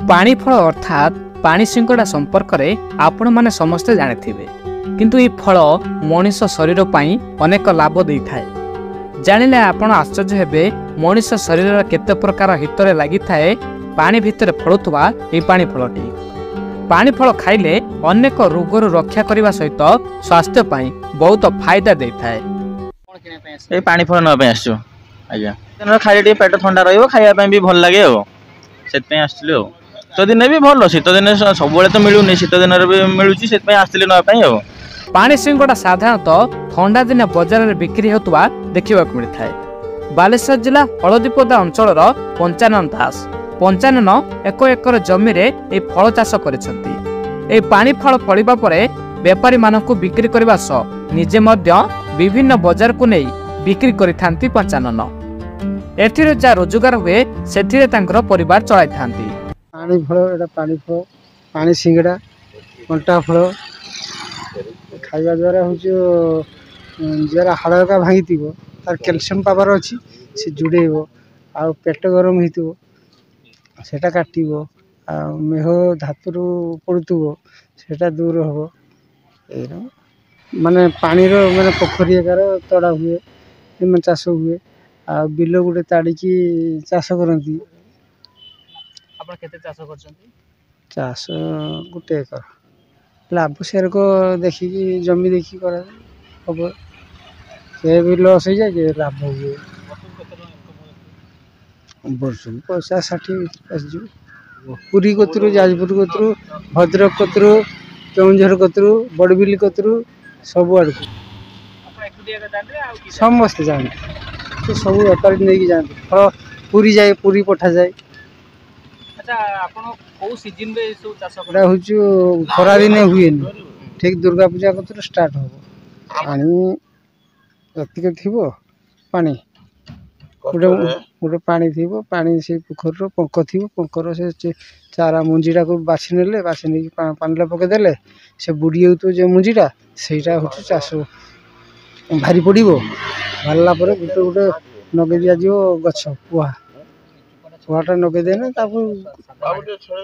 पानी फल अर्थात पानी सिंगड़ा संपर्क में आपण माने समस्ते जानिथिबे किंतु ये फल मनीष शरीर पाई अनेक लाभ दे थाए। जानिले आपण आश्चर्य हेबे मनीष शरीर केते प्रकार हितरे लागि थाए पानी भितर फळुतबा ए पानी फलटी। पानी फल खाइले अनेक रोगरु रक्षा करने सहित स्वास्थ्य पाई बहुत फायदा दे थाए। ए पानी फल न पे आसु आज्ञा खाइले पेट ठंडा रहिबो खाइबा भी भल लागे हो सेतपे आसलु तो दिन भी भल शीत दिन सब तो मिलूनी शीत दिन भी मिलूची सेतपे आसले न पई हो। पानी सिंगड़ा साधारणतः ठंडा दिन बाजार में बिक्री होतबा देखिबा को मिलता है। बालेश्वर जिला हलदीपदा अंचलर पंचानन दास एक एकर जमी रे ए फल चाष करिसंती। ए पानी फल फलिबा परे व्यापारी मानकु बिक्री करबा सह निजे मध्य विभिन्न बाजार को नै बिक्री करिथांती पंचानन। एथिरे जा रोजगार हुए सेथिरे तांकर परिवार चलाई थांती। पानी फल एटा पानी सिंगड़ा कंटा फल खाइबा द्वारा जरा हाड़ का भांगी तार कैल्शियम पावर अच्छी से जुड़ेब आ पेट गरम हो सेटा काटब आ मेह धातु पड़ुव सेटा दूर हम माने पानी माने पोखरी तड़ा हुए चाष हुए आ बिल गोटे ताड़िकी चाष करती। चाष गोटे एकर लाभ शेयर को देखिकी जमी देखी कर हम से भी लस हो जाए लाभ हुए वर्ष 50-60 पुरी कतरू जाजपुर कतरू भद्रक कतरू केउझर कतरू बड़बिल कतरू सब आड़ समस्ते जाते सब बेपारी नहीं जाते फल पुरी जाए पुरी पठा जाए। खरा दिन हुए ठीक दुर्गा पूजा कतरू स्टार्ट हम पानी रतिक थी पानी गोटे गोटे पानी थी पानी से पोखर पंख थी पंखर से चारा मुंजीटा को बाछी ने बाछी नहीं पानी पकईदे से बुड़ी हो जो मुंजीटा से चाष भारी पड़ बाहरला गोटे गोटे नगे दि गछ पुआ पुआटा नगेदेने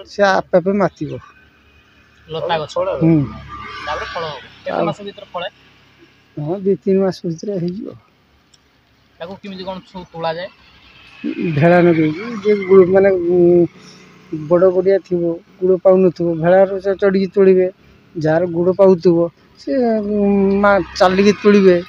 से आपे आपे मातिब हाँ 2-3 मास भर भेड़ा नगे माने बड़ गड़िया थी गुड़ पाऊन भेड़ार चढ़ी तोड़े जार गुड़ पाऊब से चलिकी तोड़े